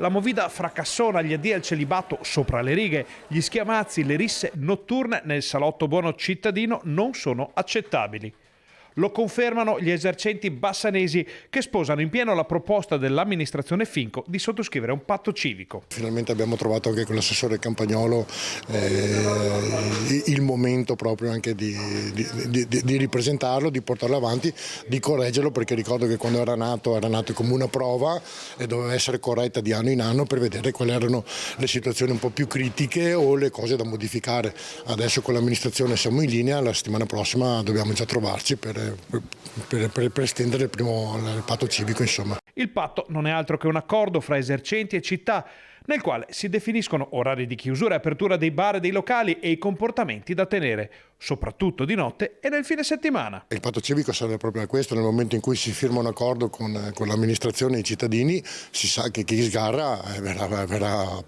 La movida fracassona, gli addii al celibato sopra le righe, gli schiamazzi, le risse notturne nel salotto buono cittadino non sono accettabili. Lo confermano gli esercenti bassanesi che sposano in pieno la proposta dell'amministrazione Finco di sottoscrivere un patto civico. Finalmente abbiamo trovato anche con l'assessore Campagnolo il momento proprio anche di ripresentarlo, di portarlo avanti, di correggerlo, perché ricordo che quando era nato come una prova e doveva essere corretta di anno in anno per vedere quali erano le situazioni un po' più critiche o le cose da modificare. Adesso con l'amministrazione siamo in linea, la settimana prossima dobbiamo già trovarci per estendere il patto civico, insomma. Il patto non è altro che un accordo fra esercenti e città, nel quale si definiscono orari di chiusura e apertura dei bar e dei locali e i comportamenti da tenere, soprattutto di notte e nel fine settimana. Il patto civico serve proprio a questo: nel momento in cui si firma un accordo con l'amministrazione e i cittadini, si sa che chi sgarra verrà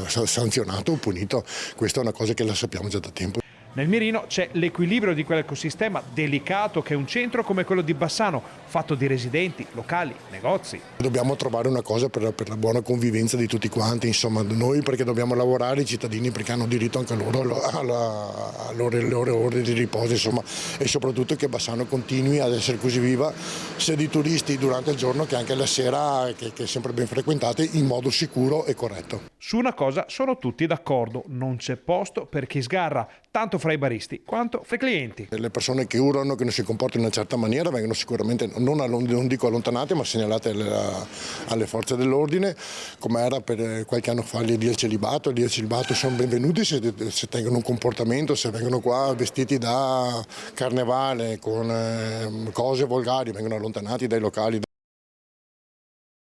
sanzionato o punito. Questa è una cosa che la sappiamo già da tempo. Nel mirino c'è l'equilibrio di quell'ecosistema delicato che è un centro come quello di Bassano, fatto di residenti, locali, negozi. Dobbiamo trovare una cosa per la buona convivenza di tutti quanti, insomma, noi perché dobbiamo lavorare, i cittadini perché hanno diritto anche loro alle ore di riposo, insomma, e soprattutto che Bassano continui ad essere così viva sia di turisti durante il giorno che anche la sera, che è sempre ben frequentate, in modo sicuro e corretto. Su una cosa sono tutti d'accordo: non c'è posto per chi sgarra, tanto fra i baristi quanto fra i clienti. Le persone che urlano, che non si comportano in una certa maniera, vengono sicuramente non dico allontanate, ma segnalate alle forze dell'ordine, come era per qualche anno fa lì al celibato. Lì al celibato sono benvenuti se tengono un comportamento, se vengono qua vestiti da carnevale con cose volgari, vengono allontanati dai locali.